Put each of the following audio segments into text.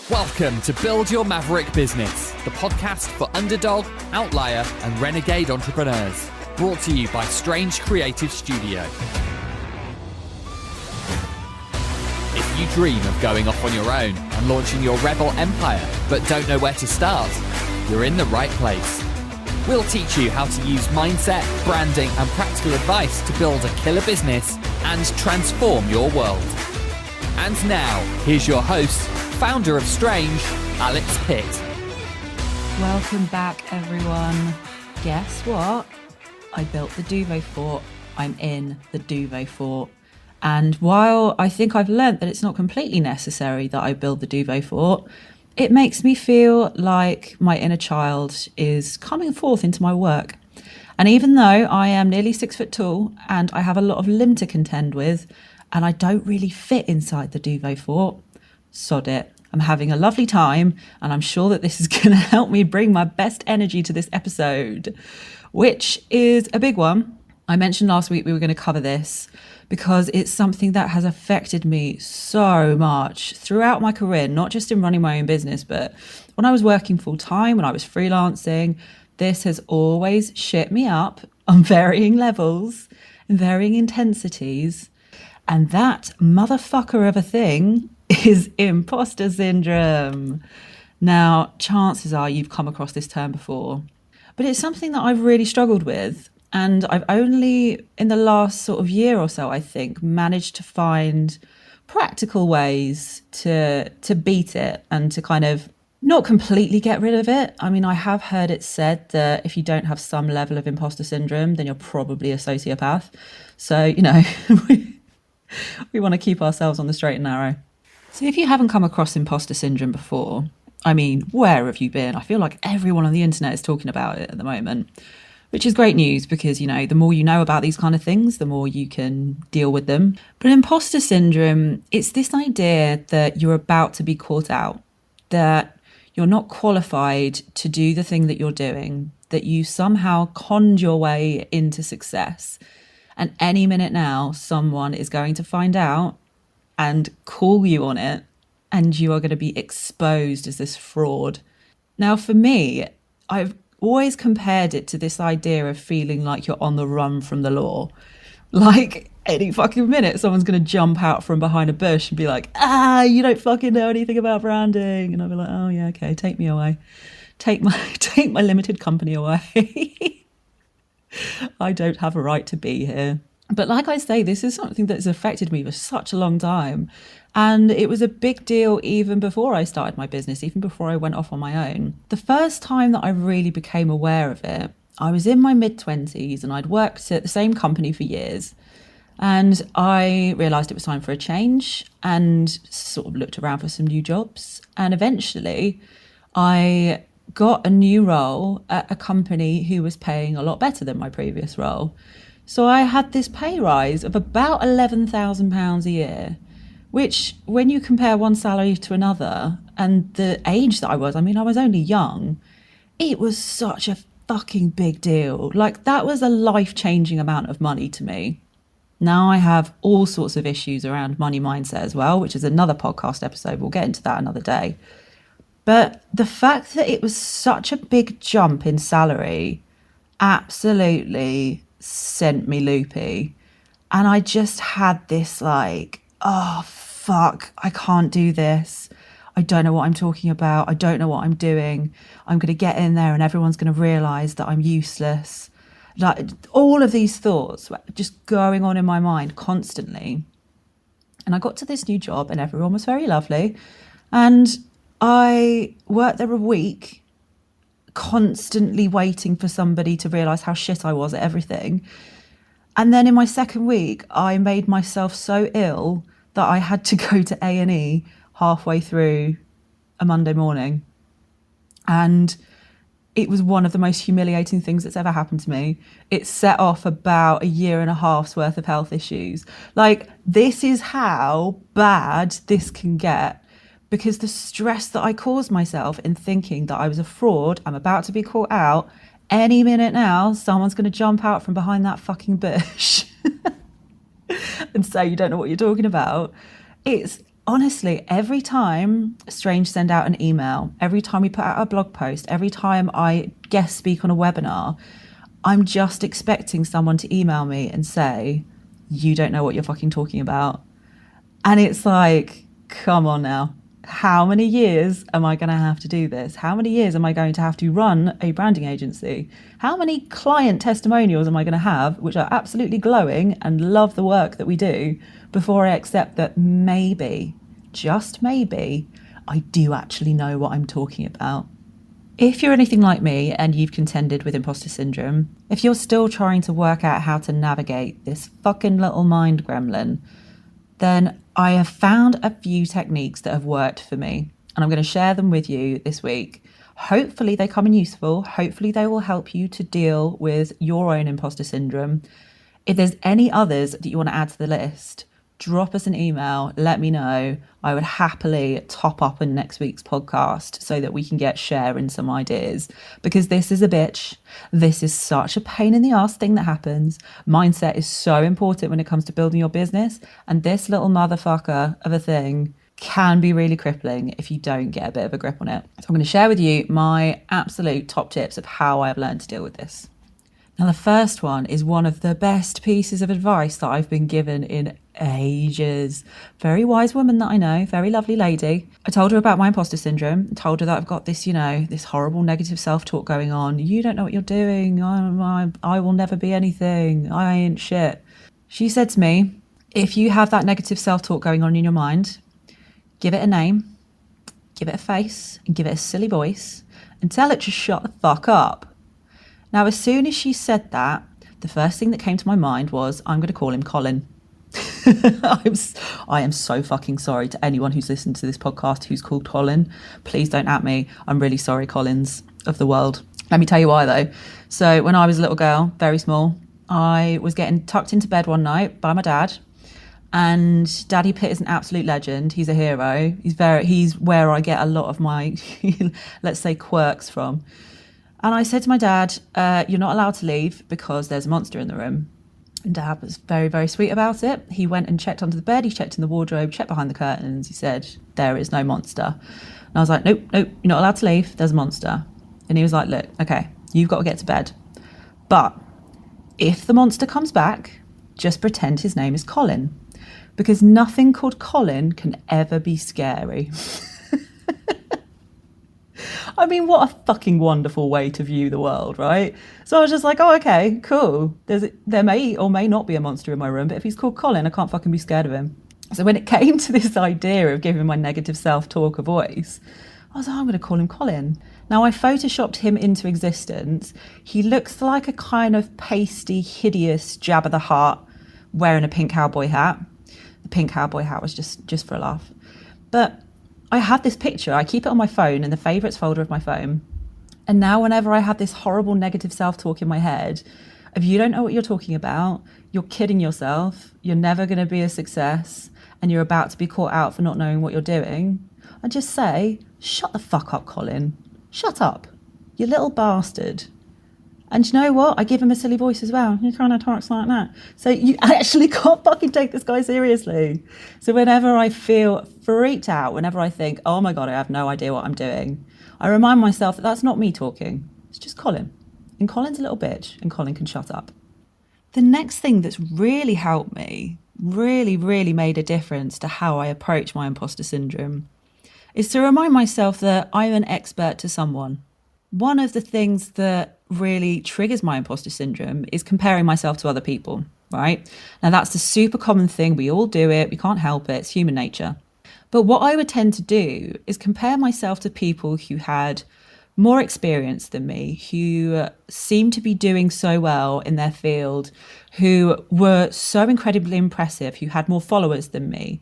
Welcome to Build Your Maverick Business, the podcast for underdog, outlier, and renegade entrepreneurs. Brought to you by Strange Creative Studio. If you dream of going off on your own and launching your rebel empire, but don't know where to start, you're in the right place. We'll teach you how to use mindset, branding, and practical advice to build a killer business and transform your world. And now, here's your host, founder of Strange, Alex Pitt. Welcome back, everyone. Guess what? I built the Duvet Fort. I'm in the Duvet Fort. And while I think I've learnt that it's not completely necessary that I build the Duvet Fort, it makes me feel like my inner child is coming forth into my work. And even though I am nearly 6 foot tall and I have a lot of limb to contend with, and I don't really fit inside the Duvet Fort, sod it. I'm having a lovely time, and I'm sure that this is going to help me bring my best energy to this episode, which is a big one. I mentioned last week we were going to cover this because it's something that has affected me so much throughout my career, not just in running my own business, but when I was working full time, when I was freelancing. This has always shit me up on varying levels and varying intensities. And that motherfucker of a thing is imposter syndrome. Now, chances are you've come across this term before, but it's something that I've really struggled with. And I've only, in the last sort of year or so, I think, managed to find practical ways to beat it and to kind of not completely get rid of it. I mean, I have heard it said that if you don't have some level of imposter syndrome, then you're probably a sociopath. So, you know, we want to keep ourselves on the straight and narrow. So if you haven't come across imposter syndrome before, I mean, where have you been? I feel like everyone on the internet is talking about it at the moment, which is great news because, you know, the more you know about these kind of things, the more you can deal with them. But imposter syndrome, it's this idea that you're about to be caught out, that you're not qualified to do the thing that you're doing, that you somehow conned your way into success. And any minute now, someone is going to find out and call you on it, and you are going to be exposed as this fraud. Now, for me, I've always compared it to this idea of feeling like you're on the run from the law. Like any fucking minute, someone's going to jump out from behind a bush and be like, you don't fucking know anything about branding. And I'll be like, oh yeah, okay, take me away. Take my limited company away. I don't have a right to be here. But like I say, this is something that has affected me for such a long time. And it was a big deal even before I started my business, even before I went off on my own. The first time that I really became aware of it, I was in my mid-20s and I'd worked at the same company for years. And I realised it was time for a change and sort of looked around for some new jobs. And eventually I got a new role at a company who was paying a lot better than my previous role. So I had this pay rise of about £11,000 a year, which when you compare one salary to another and the age that I was only young, it was such a fucking big deal. Like that was a life-changing amount of money to me. Now I have all sorts of issues around money mindset as well, which is another podcast episode. We'll get into that another day. But the fact that it was such a big jump in salary absolutely sent me loopy. And I just had this like, oh, fuck, I can't do this. I don't know what I'm talking about. I don't know what I'm doing. I'm going to get in there and everyone's going to realise that I'm useless. Like all of these thoughts were just going on in my mind constantly. And I got to this new job and everyone was very lovely. And I worked there a week, constantly waiting for somebody to realise how shit I was at everything. And then in my second week, I made myself so ill that I had to go to A&E halfway through a Monday morning. And it was one of the most humiliating things that's ever happened to me. It set off about 1.5 years worth of health issues. Like, this is how bad this can get. Because the stress that I caused myself in thinking that I was a fraud, I'm about to be caught out, any minute now, someone's going to jump out from behind that fucking bush and say you don't know what you're talking about. It's honestly, every time Strange send out an email, every time we put out a blog post, every time I guest speak on a webinar, I'm just expecting someone to email me and say, you don't know what you're fucking talking about. And it's like, come on now. How many years am I going to have to do this? How many years am I going to have to run a branding agency? How many client testimonials am I going to have, which are absolutely glowing and love the work that we do, before I accept that maybe, just maybe, I do actually know what I'm talking about? If you're anything like me and you've contended with imposter syndrome, if you're still trying to work out how to navigate this fucking little mind gremlin, then I have found a few techniques that have worked for me, and I'm going to share them with you this week. Hopefully they come in useful. Hopefully they will help you to deal with your own imposter syndrome. If there's any others that you want to add to the list, drop us an email, let me know. I would happily top up in next week's podcast so that we can get sharing some ideas, because this is a bitch. This is such a pain in the ass thing that happens. Mindset is so important when it comes to building your business, and this little motherfucker of a thing can be really crippling if you don't get a bit of a grip on it. So I'm going to share with you my absolute top tips of how I've learned to deal with this. Now, the first one is one of the best pieces of advice that I've been given in ages. Very wise woman that I know, very lovely lady. I told her about my imposter syndrome. I told her that I've got this, this horrible negative self-talk going on. You don't know what you're doing. I will never be anything. I ain't shit. She said to me, if you have that negative self-talk going on in your mind, give it a name, give it a face, and give it a silly voice, and tell it to shut the fuck up. Now, as soon as she said that, the first thing that came to my mind was, I'm going to call him Colin. I am so fucking sorry to anyone who's listened to this podcast who's called Colin. Please don't at me. I'm really sorry, Collins of the world. Let me tell you why, though. So when I was a little girl, very small, I was getting tucked into bed one night by my dad. And Daddy Pitt is an absolute legend. He's a hero. He's where I get a lot of my, let's say, quirks from. And I said to my dad, you're not allowed to leave because there's a monster in the room. And Dad was very, very sweet about it. He went and checked under the bed. He checked in the wardrobe, checked behind the curtains. He said, there is no monster. And I was like, nope, you're not allowed to leave. There's a monster. And he was like, look, okay, you've got to get to bed. But if the monster comes back, just pretend his name is Colin. Because nothing called Colin can ever be scary. I mean, what a fucking wonderful way to view the world, right? So I was just like, oh, okay, cool. There may or may not be a monster in my room, but if he's called Colin, I can't fucking be scared of him. So when it came to this idea of giving my negative self-talk a voice, I was like, I'm going to call him Colin. Now, I photoshopped him into existence. He looks like a kind of pasty, hideous Jabba the Hutt wearing a pink cowboy hat. The pink cowboy hat was just for a laugh. But I had this picture. I keep it on my phone in the favourites folder of my phone. And now whenever I have this horrible negative self-talk in my head, if you don't know what you're talking about, you're kidding yourself, you're never going to be a success, and you're about to be caught out for not knowing what you're doing, I just say, shut the fuck up, Colin. Shut up, you little bastard. And you know what? I give him a silly voice as well. He kind of talks like that. So you actually can't fucking take this guy seriously. So whenever I feel freaked out, whenever I think, oh my God, I have no idea what I'm doing, I remind myself that that's not me talking. It's just Colin. And Colin's a little bitch, and Colin can shut up. The next thing that's really helped me, really, really made a difference to how I approach my imposter syndrome, is to remind myself that I'm an expert to someone. One of the things that really triggers my imposter syndrome is comparing myself to other people, right? Now, that's a super common thing. We all do it. We can't help it. It's human nature. But what I would tend to do is compare myself to people who had more experience than me, who seemed to be doing so well in their field, who were so incredibly impressive, who had more followers than me.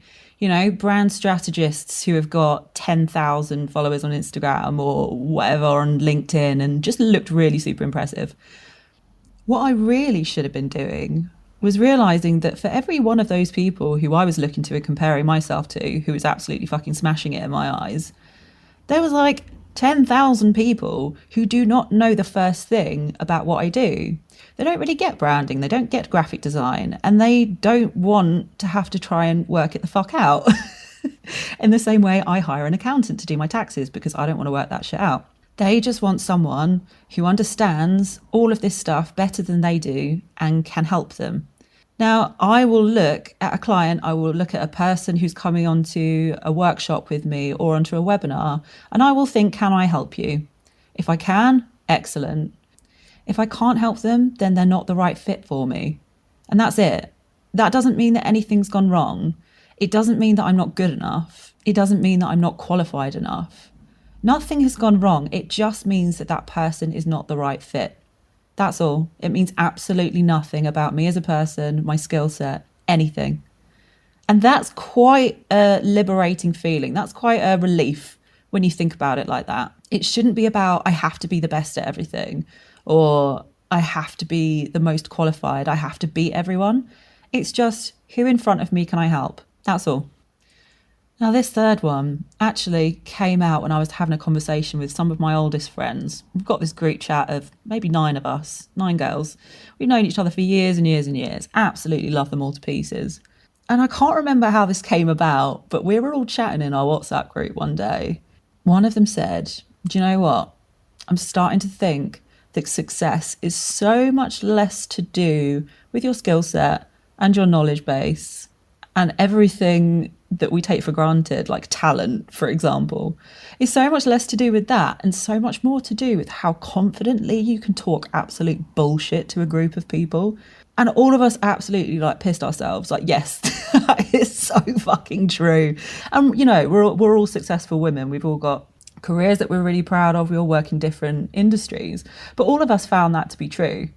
Brand strategists who have got 10,000 followers on Instagram or whatever on LinkedIn and just looked really super impressive. What I really should have been doing was realizing that for every one of those people who I was looking to and comparing myself to, who was absolutely fucking smashing it in my eyes, there was like 10,000 people who do not know the first thing about what I do. They don't really get branding, they don't get graphic design, and they don't want to have to try and work it the fuck out. In the same way, I hire an accountant to do my taxes because I don't want to work that shit out. They just want someone who understands all of this stuff better than they do and can help them. Now, I will look at a client, I will look at a person who's coming onto a workshop with me or onto a webinar, and I will think, can I help you? If I can, excellent. If I can't help them, then they're not the right fit for me. And that's it. That doesn't mean that anything's gone wrong. It doesn't mean that I'm not good enough. It doesn't mean that I'm not qualified enough. Nothing has gone wrong. It just means that that person is not the right fit. That's all. It means absolutely nothing about me as a person, my skill set, anything. And that's quite a liberating feeling. That's quite a relief when you think about it like that. It shouldn't be about, I have to be the best at everything, or I have to be the most qualified, I have to beat everyone. It's just, who in front of me can I help? That's all. Now, this third one actually came out when I was having a conversation with some of my oldest friends. We've got this group chat of maybe 9 of us, 9 girls. We've known each other for years and years and years. Absolutely love them all to pieces. And I can't remember how this came about, but we were all chatting in our WhatsApp group one day. One of them said, do you know what? I'm starting to think that success is so much less to do with your skill set and your knowledge base and everything that we take for granted, like talent, for example, is so much less to do with that and so much more to do with how confidently you can talk absolute bullshit to a group of people. And all of us absolutely pissed ourselves. Yes, that is so fucking true. And, we're all successful women. We've all got careers that we're really proud of. We all work in different industries. But all of us found that to be true.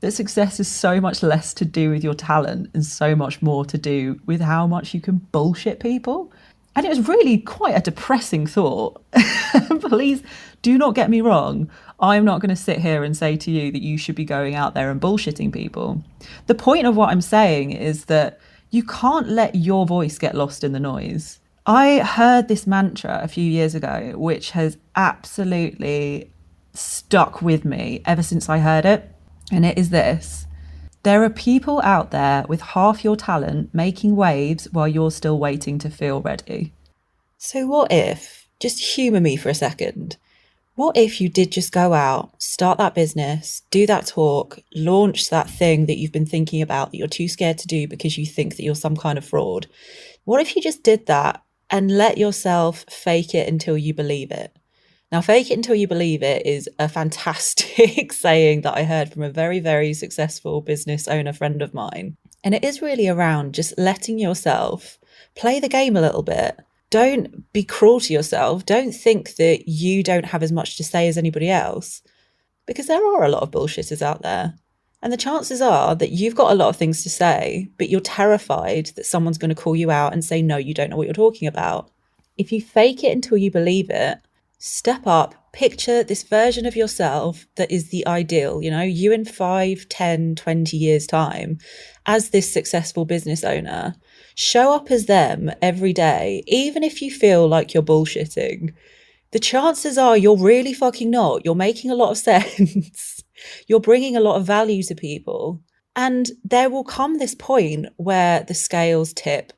That success is so much less to do with your talent and so much more to do with how much you can bullshit people. And it was really quite a depressing thought. Please do not get me wrong. I'm not going to sit here and say to you that you should be going out there and bullshitting people. The point of what I'm saying is that you can't let your voice get lost in the noise. I heard this mantra a few years ago, which has absolutely stuck with me ever since I heard it. And it is this: there are people out there with half your talent making waves while you're still waiting to feel ready. So what if, just humour me for a second, what if you did just go out, start that business, do that talk, launch that thing that you've been thinking about that you're too scared to do because you think that you're some kind of fraud? What if you just did that and let yourself fake it until you believe it? Now, fake it until you believe it is a fantastic saying that I heard from a very, very successful business owner friend of mine. And it is really around just letting yourself play the game a little bit. Don't be cruel to yourself. Don't think that you don't have as much to say as anybody else, because there are a lot of bullshitters out there. And the chances are that you've got a lot of things to say, but you're terrified that someone's going to call you out and say, no, you don't know what you're talking about. If you fake it until you believe it, step up, picture this version of yourself that is the ideal, you in 5, 10, 20 years time as this successful business owner. Show up as them every day, even if you feel like you're bullshitting. The chances are you're really fucking not. You're making a lot of sense. You're bringing a lot of value to people. And there will come this point where the scales tip,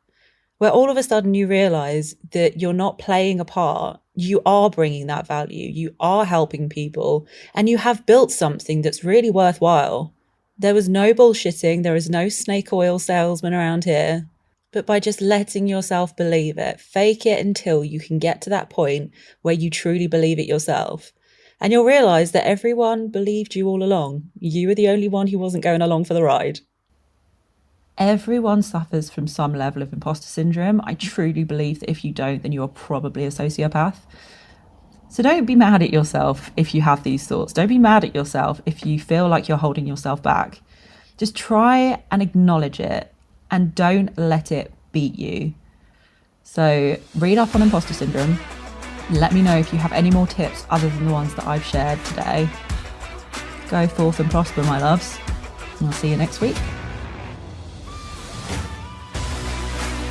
where all of a sudden you realize that you're not playing a part. You are bringing that value. You are helping people, and you have built something that's really worthwhile. There was no bullshitting. There is no snake oil salesman around here. But by just letting yourself believe it, fake it until you can get to that point where you truly believe it yourself. And you'll realize that everyone believed you all along. You were the only one who wasn't going along for the ride. Everyone suffers from some level of imposter syndrome. I truly believe that if you don't, then you're probably a sociopath. So don't be mad at yourself if you have these thoughts. Don't be mad at yourself if you feel like you're holding yourself back. Just try and acknowledge it and don't let it beat you. So read up on imposter syndrome. Let me know if you have any more tips other than the ones that I've shared today. Go forth and prosper, my loves. And I'll see you next week.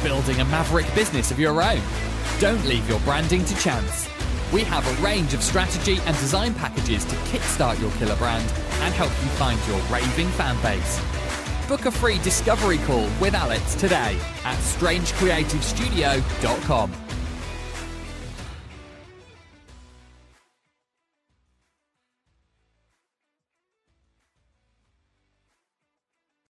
Building a maverick business of your own. Don't leave your branding to chance. We have a range of strategy and design packages to kickstart your killer brand and help you find your raving fan base. Book a free discovery call with Alex today at strangecreativestudio.com.